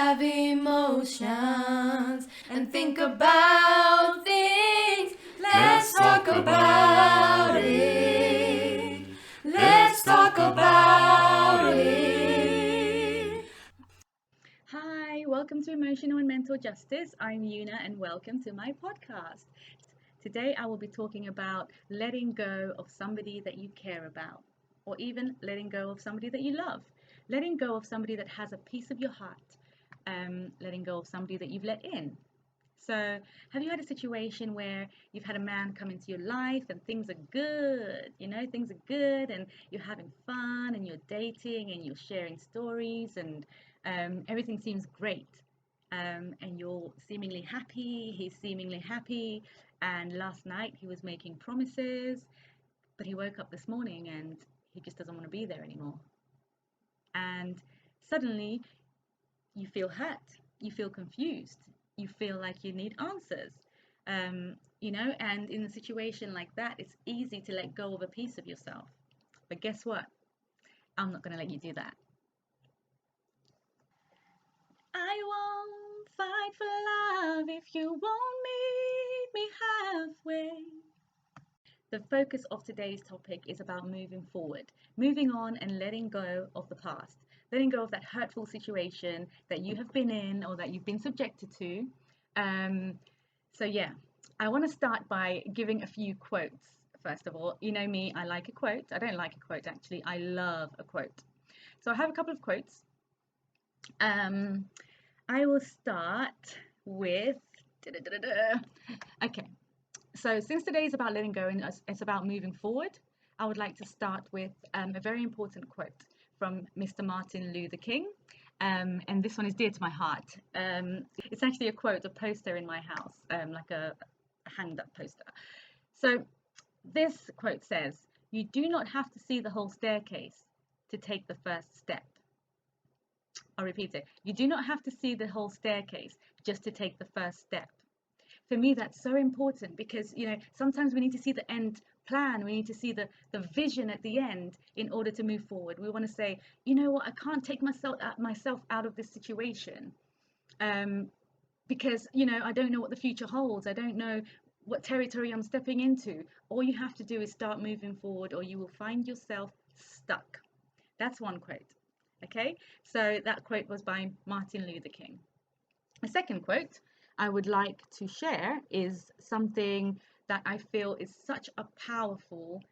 have emotions and think about things. Let's talk about it. Let's talk about it. Hi, welcome to Emotional and Mental Justice. I'm Yuna and welcome to my podcast. Today I will be talking about letting go of somebody that you care about, or even letting go of somebody that you love. Letting go of somebody that has a piece of your heart, letting go of somebody that you've let in. So, have you had a situation where you've had a man come into your life and things are good? Things are good and you're having fun and you're dating and you're sharing stories and everything seems great. And you're seemingly happy, he's seemingly happy. And last night he was making promises, but he woke up this morning and he just doesn't want to be there anymore. And suddenly you feel hurt, you feel confused, you feel like you need answers. And in a situation like that, it's easy to let go of a piece of yourself. But guess what? I'm not going to let you do that. I won't fight for love if you won't meet me halfway. The focus of today's topic is about moving forward, moving on and letting go of the past, letting go of that hurtful situation that you have been in or that you've been subjected to. I want to start by giving a few quotes. First of all, you know me, I like a quote. I don't like a quote actually, I love a quote. So I have a couple of quotes. I will start with, okay. So since today is about letting go and it's about moving forward, I would like to start with a very important quote from Mr. Martin Luther King. And this one is dear to my heart. It's actually a quote, a poster in my house, like a hanged up poster. So this quote says, "You do not have to see the whole staircase to take the first step." I'll repeat it. You do not have to see the whole staircase just to take the first step. For me, that's so important because, sometimes we need to see the end plan. We need to see the vision at the end in order to move forward. We want to say, you know what, I can't take myself out of this situation because, I don't know what the future holds. I don't know what territory I'm stepping into. All you have to do is start moving forward or you will find yourself stuck. That's one quote. Okay, so that quote was by Martin Luther King. A second quote I would like to share is something that I feel is such a powerful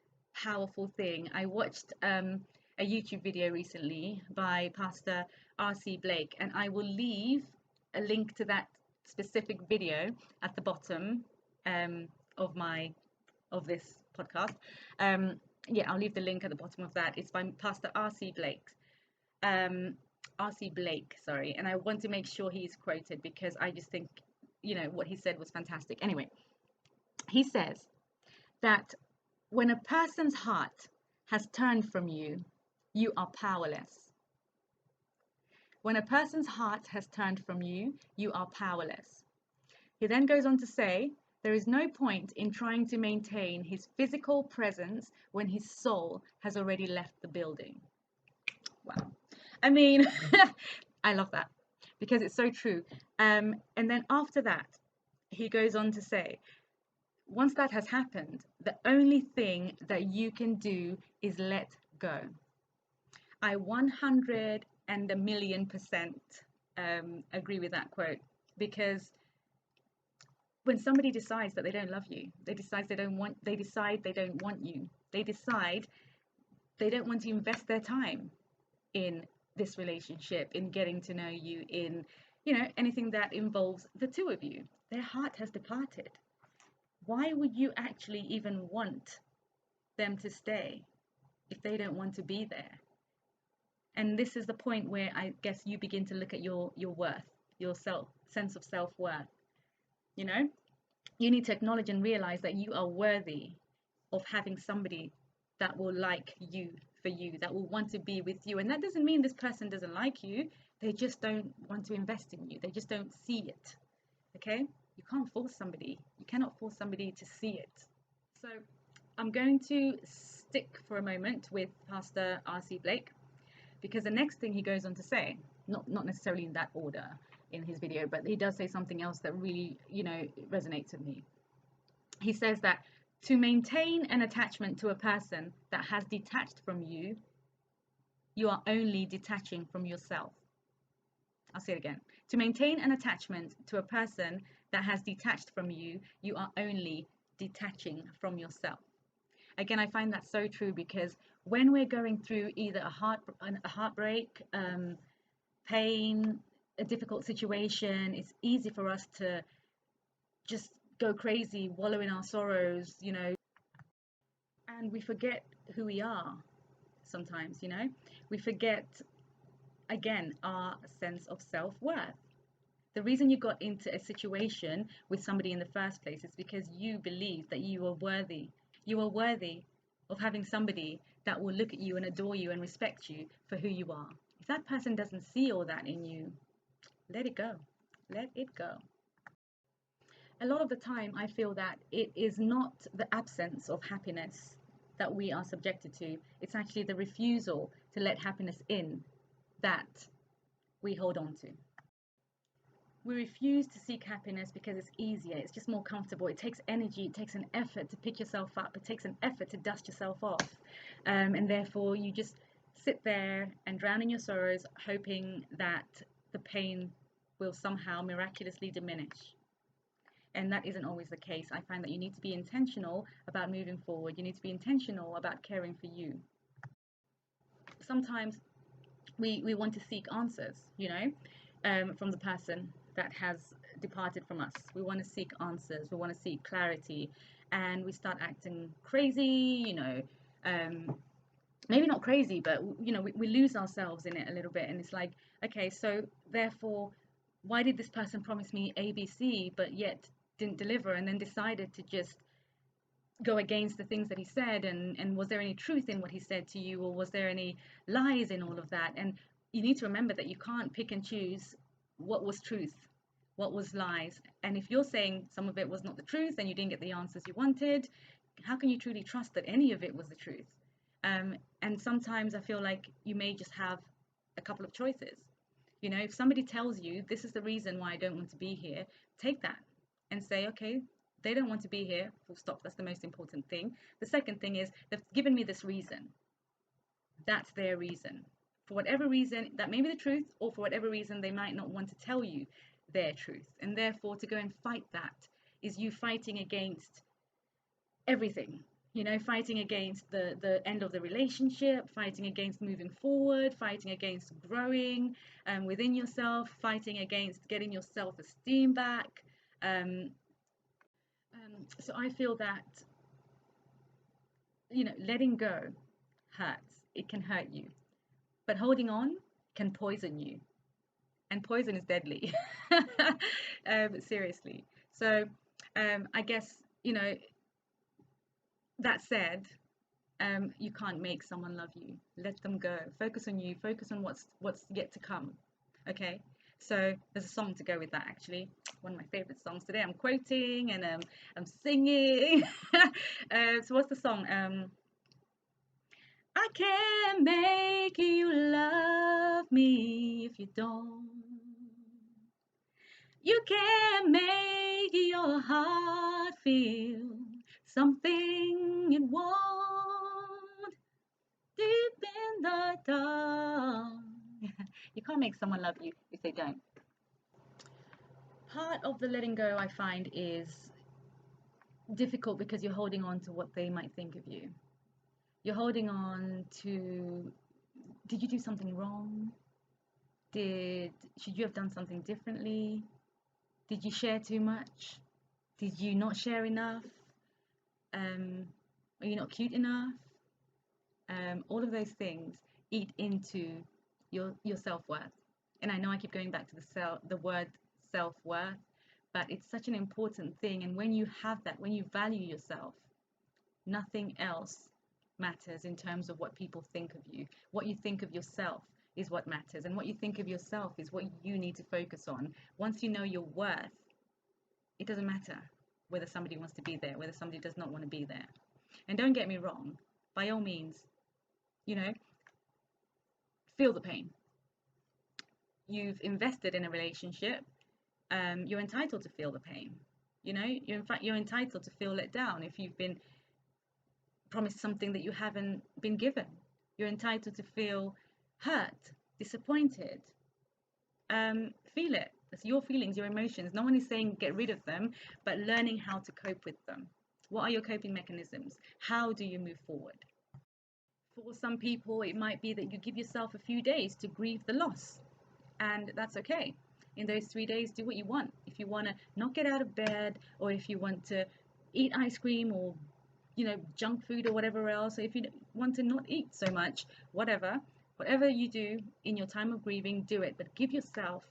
thing. I watched a YouTube video recently by Pastor R.C. Blake, and I will leave a link to that specific video at the bottom of this podcast. I'll leave the link at the bottom of that. It's by Pastor R.C. Blake. R.C. Blake, sorry, and I want to make sure he's quoted because I just think, what he said was fantastic. Anyway, he says that when a person's heart has turned from you, you are powerless. When a person's heart has turned from you, you are powerless. He then goes on to say, there is no point in trying to maintain his physical presence when his soul has already left the building. Wow. I mean, I love that because it's so true. And then after that, he goes on to say, once that has happened, the only thing that you can do is let go. I 100 and a million percent agree with that quote because when somebody decides that they don't love you, they decide they don't want you, they decide they don't want to invest their time in this relationship, in getting to know you, in anything that involves the two of you. Their heart has departed. Why would you actually even want them to stay if they don't want to be there? And this is the point where I guess you begin to look at your worth, your sense of self-worth. You need to acknowledge and realize that you are worthy of having somebody that will like you for you, that will want to be with you. And that doesn't mean this person doesn't like you. They just don't want to invest in you. They just don't see it. Okay? You can't force somebody. You cannot force somebody to see it. So I'm going to stick for a moment with Pastor R.C. Blake because the next thing he goes on to say not necessarily in that order in his video, but he does say something else that really, resonates with me. He says that to maintain an attachment to a person that has detached from you, you are only detaching from yourself. I'll say it again. To maintain an attachment to a person that has detached from you, you are only detaching from yourself. Again, I find that so true, because when we're going through either a heartbreak, pain, a difficult situation, it's easy for us to just go crazy, wallow in our sorrows, and we forget who we are sometimes, we forget, again, our sense of self-worth. The reason you got into a situation with somebody in the first place is because you believe that you are worthy. You are worthy of having somebody that will look at you and adore you and respect you for who you are. If that person doesn't see all that in you, let it go. Let it go. A lot of the time, I feel that it is not the absence of happiness that we are subjected to. It's actually the refusal to let happiness in that we hold on to. We refuse to seek happiness because it's easier, it's just more comfortable. It takes energy, it takes an effort to pick yourself up, it takes an effort to dust yourself off. And therefore, you just sit there and drown in your sorrows, hoping that the pain will somehow miraculously diminish. And that isn't always the case. I find that you need to be intentional about moving forward. You need to be intentional about caring for you. Sometimes we want to seek answers, from the person that has departed from us. We want to seek answers. We want to seek clarity. And we start acting crazy, maybe not crazy, but, we lose ourselves in it a little bit. And it's like, okay, so therefore, why did this person promise me ABC, but yet didn't deliver, and then decided to just go against the things that he said? And was there any truth in what he said to you, or was there any lies in all of that? And you need to remember that you can't pick and choose what was truth, what was lies. And if you're saying some of it was not the truth and you didn't get the answers you wanted, how can you truly trust that any of it was the truth? And sometimes I feel like you may just have a couple of choices. If somebody tells you this is the reason why I don't want to be here, take that and say, okay, they don't want to be here, full stop. That's the most important thing. The second thing is, they've given me this reason. That's their reason. For whatever reason, that may be the truth, or for whatever reason, they might not want to tell you their truth. And therefore, to go and fight that is you fighting against everything. Fighting against the end of the relationship, fighting against moving forward, fighting against growing within yourself, fighting against getting your self-esteem back. So I feel that, letting go hurts. It can hurt you. But holding on can poison you. And poison is deadly. Seriously. So I guess, that said, you can't make someone love you. Let them go. Focus on you. Focus on what's yet to come. Okay? So there's a song to go with that, actually. One of my favorite songs today. I'm quoting and I'm singing. So what's the song? I can't make you love me if you don't. You can't make your heart feel something it won't. Deep in the dark. You can't make someone love you if they don't. Part of the letting go, I find, is difficult because you're holding on to what they might think of you. You're holding on to, did you do something wrong? Should you have done something differently? Did you share too much? Did you not share enough? Are you not cute enough? All of those things eat into your self-worth. And I know I keep going back to the word self-worth, but it's such an important thing. And when you have that, when you value yourself, nothing else matters in terms of what people think of you. What you think of yourself is what matters, and what you think of yourself is what you need to focus on. Once you know your worth, it doesn't matter whether somebody wants to be there, whether somebody does not want to be there. And don't get me wrong, by all means, feel the pain. you've invested in a relationship, you're entitled to feel the pain. You're entitled to feel let down if you've been promised something that you haven't been given. You're entitled to feel hurt, disappointed. Feel it. It's your feelings, your emotions. No one is saying get rid of them, but learning how to cope with them. What are your coping mechanisms? How do you move forward? For some people, it might be that you give yourself a few days to grieve the loss, and that's okay. In those 3 days, do what you want. If you want to not get out of bed, or if you want to eat ice cream or junk food or whatever else, or if you want to not eat so much, whatever you do in your time of grieving, do it, but give yourself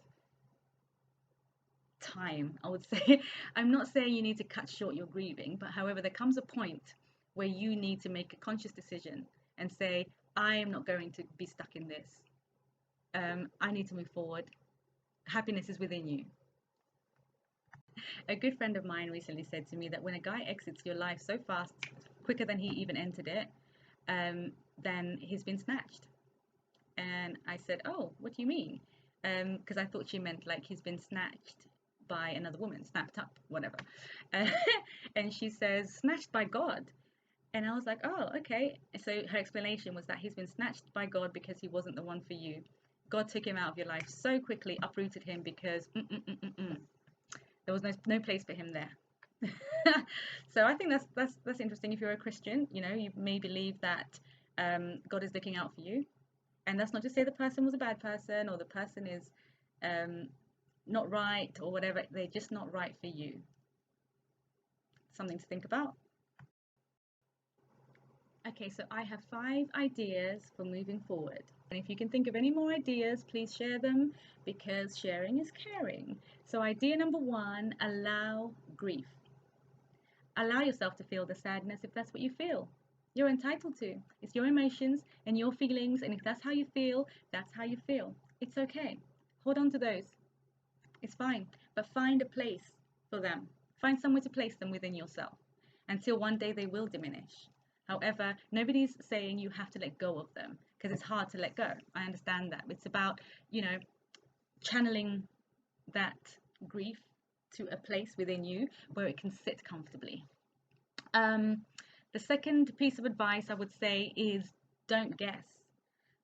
time, I would say. I'm not saying you need to cut short your grieving, but however, there comes a point where you need to make a conscious decision and say, I am not going to be stuck in this. I need to move forward. Happiness is within you. A good friend of mine recently said to me that when a guy exits your life so fast, quicker than he even entered it, then he's been snatched. And I said, oh, what do you mean? Because I thought she meant like he's been snatched by another woman, snapped up, whatever. And she says, snatched by God. And I was like, oh, okay. So her explanation was that he's been snatched by God because he wasn't the one for you. God took him out of your life so quickly, uprooted him because there was no place for him there. So I think that's interesting. If you're a Christian, you may believe that God is looking out for you. And that's not to say the person was a bad person or the person is not right or whatever. They're just not right for you. Something to think about. Okay, so I have 5 ideas for moving forward. And if you can think of any more ideas, please share them because sharing is caring. So idea number 1, allow grief. Allow yourself to feel the sadness if that's what you feel. You're entitled to. It's your emotions and your feelings, and if that's how you feel, that's how you feel. It's okay. Hold on to those. It's fine. But find a place for them. Find somewhere to place them within yourself until one day they will diminish. However, nobody's saying you have to let go of them because it's hard to let go. I understand that. It's about, channeling that grief to a place within you where it can sit comfortably. The second piece of advice I would say is don't guess.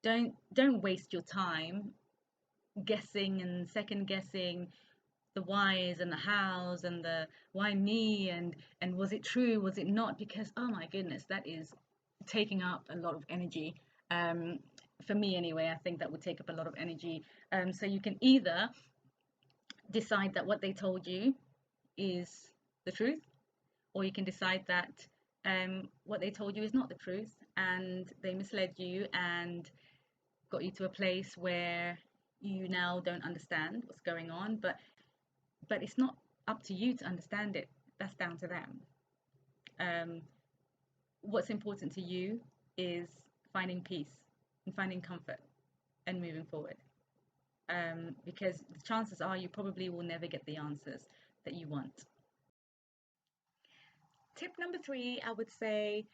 Don't waste your time guessing and second guessing the whys and the hows and the why me and was it true, was it not, because oh my goodness, that is taking up a lot of energy. For me anyway, I think that would take up a lot of energy. So you can either decide that what they told you is the truth, or you can decide that what they told you is not the truth and they misled you and got you to a place where you now don't understand what's going on, but it's not up to you to understand it. That's down to them. What's important to you is finding peace and finding comfort and moving forward, because the chances are you probably will never get the answers that you want. Tip number 3, I would say,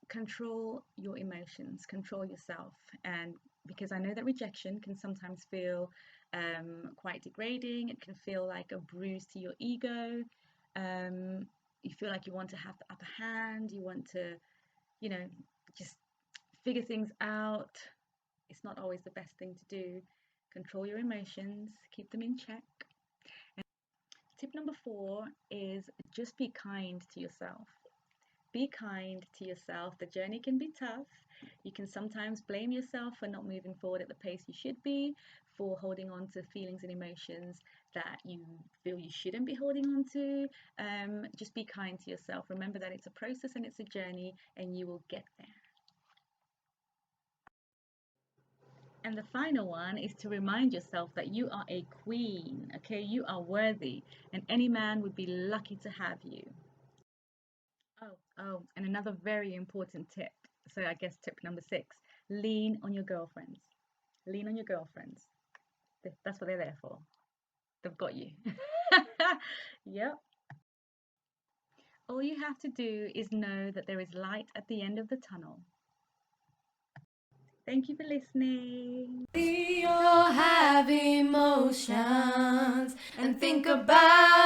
control your emotions, control yourself. And because I know that rejection can sometimes feel quite degrading, it can feel like a bruise to your ego. You feel like you want to have the upper hand, you want to, just figure things out. It's not always the best thing to do. Control your emotions, keep them in check. Tip number 4 is just be kind to yourself. Be kind to yourself. The journey can be tough. You can sometimes blame yourself for not moving forward at the pace you should be, for holding on to feelings and emotions that you feel you shouldn't be holding on to. Just be kind to yourself. Remember that it's a process and it's a journey, and you will get there. And the final one is to remind yourself that you are a queen, okay? You are worthy, and any man would be lucky to have you. Oh, and another very important tip. So I guess tip number 6, lean on your girlfriends. Lean on your girlfriends. That's what they're there for. They've got you. Yep. All you have to do is know that there is light at the end of the tunnel. Thank you for listening. You'll have emotions and think about